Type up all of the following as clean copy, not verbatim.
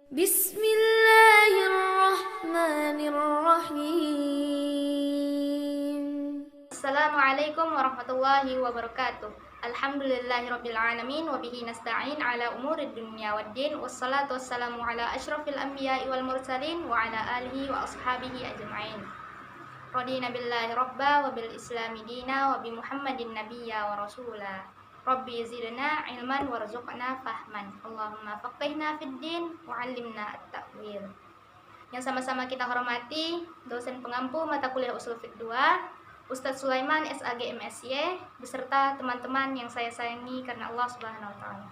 Bismillahirrahmanirrahim. Assalamualaikum warahmatullahi wabarakatuh. Alhamdulillahirabbil alamin wa bihi nasta'in ala umurid dunya waddin wassalatu wassalamu ala asyrafil anbiya'i wal mursalin wa ala alihi wa ashabihi ajma'in. Radina billahi rabba wa bil islami dina wa bi Muhammadin nabiyya wa rasula. Rabbi zidna ilman warzuqna fahman. Allahumma faqihna fid din wa 'allimna at-ta'wil. Yang sama-sama kita hormati dosen pengampu mata kuliah Ushul Fiqh 2, Ustadz Sulaiman SAG MSy beserta teman-teman yang saya sayangi karena Allah Subhanahu wa taala.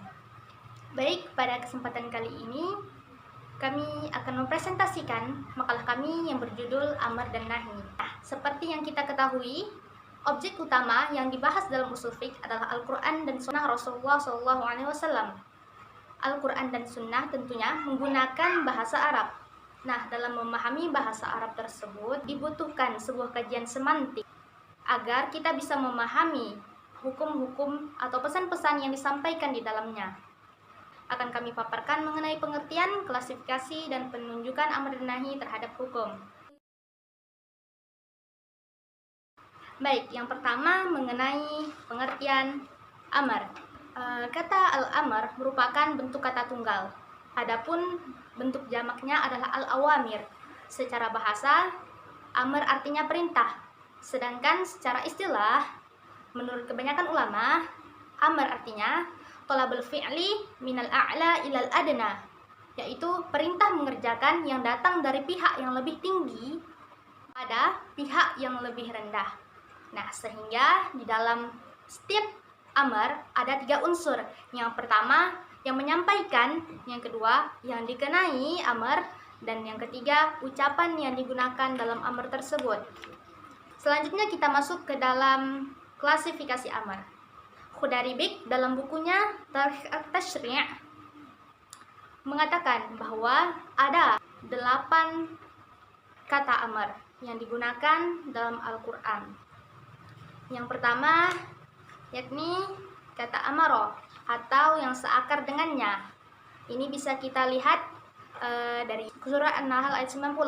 Baik, pada kesempatan kali ini kami akan mempresentasikan makalah kami yang berjudul Amar dan Nahi. Seperti yang kita ketahui, objek utama yang dibahas dalam usul fiqh adalah Al-Qur'an dan Sunnah Rasulullah SAW. Al-Qur'an dan Sunnah tentunya menggunakan bahasa Arab. Nah, dalam memahami bahasa Arab tersebut dibutuhkan sebuah kajian semantik agar kita bisa memahami hukum-hukum atau pesan-pesan yang disampaikan di dalamnya. Akan kami paparkan mengenai pengertian, klasifikasi, dan penunjukan amar dan nahi terhadap hukum. Baik, yang pertama mengenai pengertian amar. Kata al-amar merupakan bentuk kata tunggal. Adapun bentuk jamaknya adalah al-awamir. Secara bahasa, amar artinya perintah. Sedangkan secara istilah, menurut kebanyakan ulama, amar artinya thalabul fi'li minal a'la ilal adna, yaitu perintah mengerjakan yang datang dari pihak yang lebih tinggi pada pihak yang lebih rendah. Nah, sehingga di dalam setiap amar ada 3 unsur. Yang pertama yang menyampaikan, yang kedua yang dikenai amar, dan yang ketiga ucapan yang digunakan dalam amar tersebut. Selanjutnya kita masuk ke dalam klasifikasi amar. Khudaribik dalam bukunya Tarikh at-Tashri' mengatakan bahwa ada 8 kata amar yang digunakan dalam Al-Quran. Yang pertama yakni kata amaro atau yang seakar dengannya. Ini bisa kita lihat dari surah An-Nahl ayat 90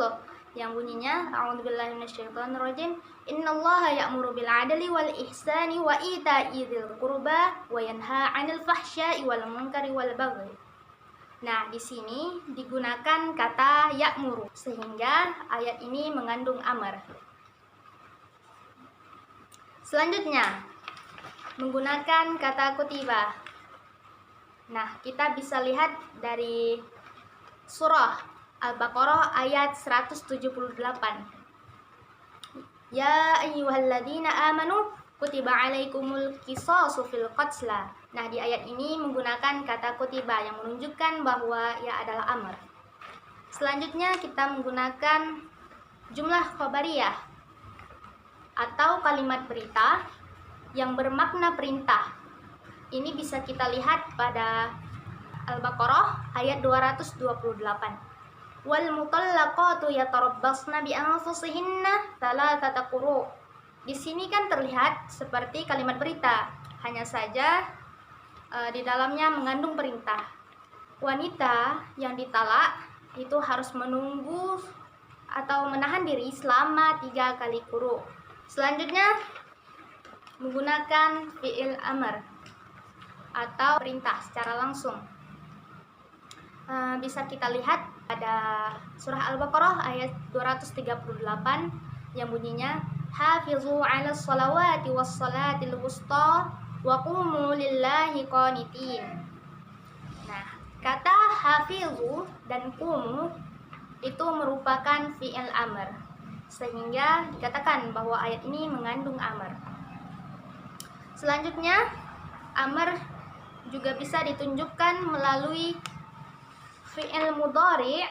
yang bunyinya a'udzubillahi minasyaitonirrajim, innallaha ya'muru bil 'adli wal ihsani wa ita'i dzil qurba wa yanha 'anil fahsya'i wal munkari wal baghi. Nah, di sini digunakan kata ya'muru sehingga ayat ini mengandung amar. Selanjutnya menggunakan kata kutiba. Nah, kita bisa lihat dari surah Al-Baqarah ayat 178. Ya ayyuhalladzina amanu kutiba alaikumul qisasu fil qatla. Nah, di ayat ini menggunakan kata kutiba yang menunjukkan bahwa ia adalah amar. Selanjutnya kita menggunakan jumlah khabariyah atau kalimat berita yang bermakna perintah. Ini bisa kita lihat pada Al-Baqarah ayat 228. Wal mutallaqatu yatarabbasna bi anfusihinna thalathata quru'. Di sini kan terlihat seperti kalimat berita, hanya saja di dalamnya mengandung perintah. Wanita yang ditalak itu harus menunggu atau menahan diri selama 3 kali quru'. Selanjutnya menggunakan fi'il amar atau perintah secara langsung. Bisa kita lihat pada surah Al-Baqarah ayat 238 yang bunyinya hafizu 'alas shalawati was salatil wusta wa qumu lillahi qanitin. Nah, kata hafizu dan qumu itu merupakan fi'il amar, sehingga dikatakan bahwa ayat ini mengandung amar. Selanjutnya, amar juga bisa ditunjukkan melalui fi'il mudhari'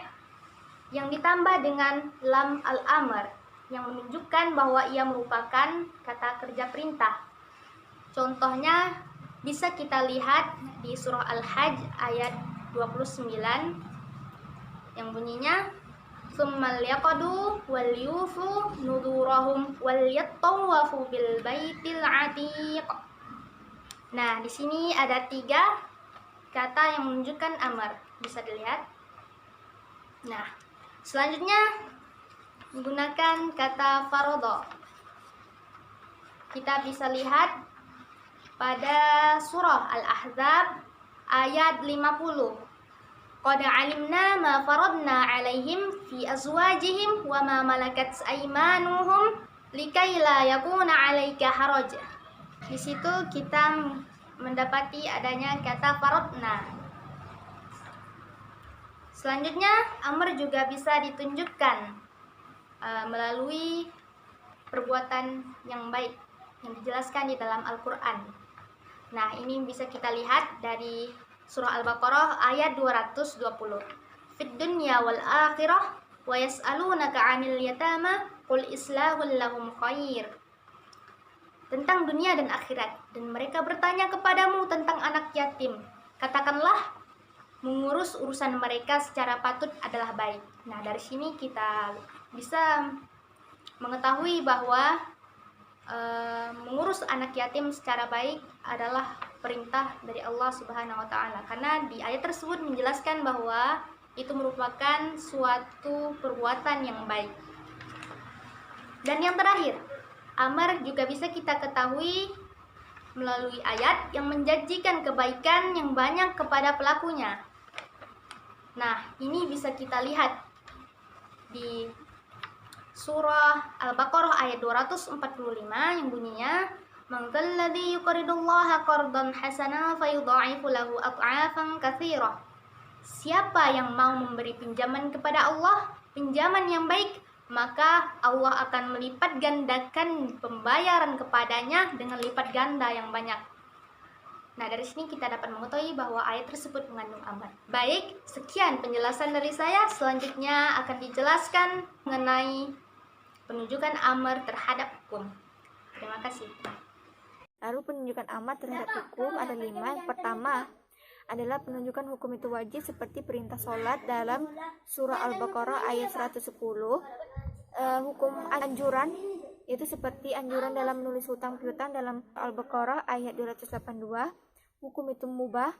yang ditambah dengan lam al-amr yang menunjukkan bahwa ia merupakan kata kerja perintah. Contohnya bisa kita lihat di surah Al-Hajj ayat 29 yang bunyinya tsummal yaqadu wal yufu nudurahum wal yattawafu bil baitil atiq. Nah, di sini ada 3 kata yang menunjukkan amar. Bisa dilihat. Nah, selanjutnya menggunakan kata farodo. Kita bisa lihat pada surah Al-Ahzab ayat 50. Qad alimna ma faradna alaihim fi azwajihim wa ma malakat aymanuhum likai la yakuna alaika haraj. Di situ kita mendapati adanya kata faradna. Selanjutnya, amr juga bisa ditunjukkan melalui perbuatan yang baik yang dijelaskan di dalam Al-Quran. Nah, ini bisa kita lihat dari surah Al-Baqarah ayat 220. Fid dunya wal akhirah wa yas'alunaka 'anil yatama qul islahul lahum khair. Tentang dunia dan akhirat, dan mereka bertanya kepadamu tentang anak yatim. Katakanlah, mengurus urusan mereka secara patut adalah baik. Nah, dari sini kita bisa mengetahui bahwa mengurus anak yatim secara baik adalah perintah dari Allah Subhanahu wa taala, karena di ayat tersebut menjelaskan bahwa itu merupakan suatu perbuatan yang baik. Dan yang terakhir, amar juga bisa kita ketahui melalui ayat yang menjanjikan kebaikan yang banyak kepada pelakunya. Nah, ini bisa kita lihat di surah Al-Baqarah ayat 245 yang bunyinya, "Man dzalladzi yuqridullaha qardan hasana fayudha'ifu lahu ad'afan katsirah." Siapa yang mau memberi pinjaman kepada Allah, pinjaman yang baik, maka Allah akan melipat gandakan pembayaran kepadanya dengan lipat ganda yang banyak. Nah, dari sini kita dapat mengetahui bahwa ayat tersebut mengandung amar. Baik, sekian penjelasan dari saya. Selanjutnya akan dijelaskan mengenai penunjukan amar terhadap hukum. Terima kasih. Lalu penunjukan amar terhadap hukum ada 5. Yang pertama adalah penunjukan hukum itu wajib, seperti perintah sholat dalam surah Al-Baqarah ayat 110. Hukum anjuran itu seperti anjuran dalam menulis hutang piutang dalam Al-Baqarah ayat 282. Hukum itu mubah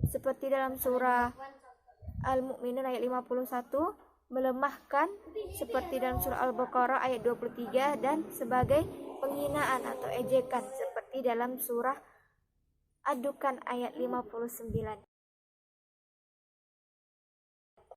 seperti dalam surah Al-Mu'minun ayat 51. Melemahkan seperti dalam surah Al-Baqarah ayat 23, dan sebagai penghinaan atau ejekan seperti dalam surah Ad-Dukhan ayat 59.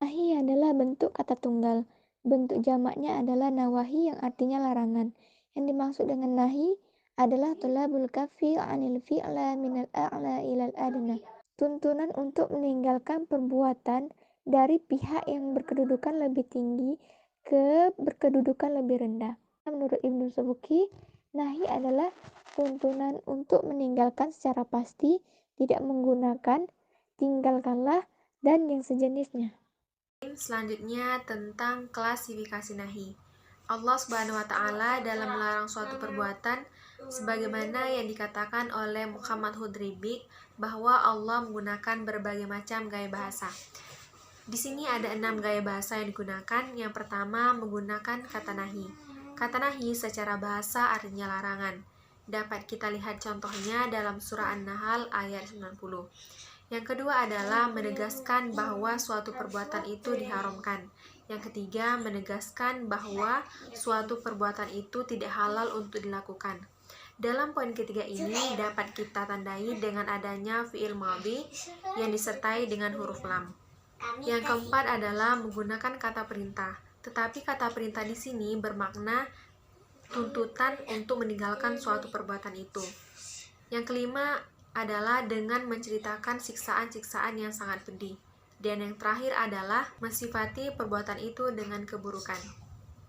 Nahi adalah bentuk kata tunggal. Bentuk jamaknya adalah nawahi yang artinya larangan. Yang dimaksud dengan nahi adalah tolabul kafi anil fi'la minal a'la ilal adna. Tuntunan untuk meninggalkan perbuatan dari pihak yang berkedudukan lebih tinggi ke berkedudukan lebih rendah. Menurut Ibnu Subki, nahi adalah tuntunan untuk meninggalkan secara pasti, tidak menggunakan, tinggalkanlah, dan yang sejenisnya. Selanjutnya tentang klasifikasi nahi. Allah Subhanahu wa taala dalam melarang suatu perbuatan sebagaimana yang dikatakan oleh Muhammad Hudribik bahwa Allah menggunakan berbagai macam gaya bahasa. Di sini ada 6 gaya bahasa yang digunakan. Yang pertama menggunakan kata nahi. Kata nahi secara bahasa artinya larangan. Dapat kita lihat contohnya dalam surah An-Nahl ayat 90. Yang kedua adalah menegaskan bahwa suatu perbuatan itu diharamkan. Yang ketiga, menegaskan bahwa suatu perbuatan itu tidak halal untuk dilakukan. Dalam poin ketiga ini dapat kita tandai dengan adanya fi'il madhi yang disertai dengan huruf lam. Yang keempat adalah menggunakan kata perintah. Tetapi kata perintah di sini bermakna tuntutan untuk meninggalkan suatu perbuatan itu. Yang kelima adalah dengan menceritakan siksaan-siksaan yang sangat pedih. Dan yang terakhir adalah mensifati perbuatan itu dengan keburukan.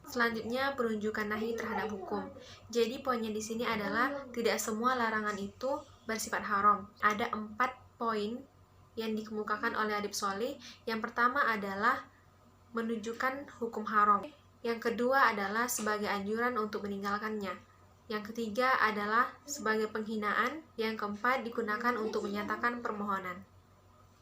Selanjutnya penunjukan nahi terhadap hukum. Jadi poinnya di sini adalah tidak semua larangan itu bersifat haram. Ada 4 poin yang dikemukakan oleh Adib Sholih. Yang pertama adalah menunjukkan hukum haram. Yang kedua adalah sebagai anjuran untuk meninggalkannya. Yang ketiga adalah sebagai penghinaan. Yang keempat digunakan untuk menyatakan permohonan.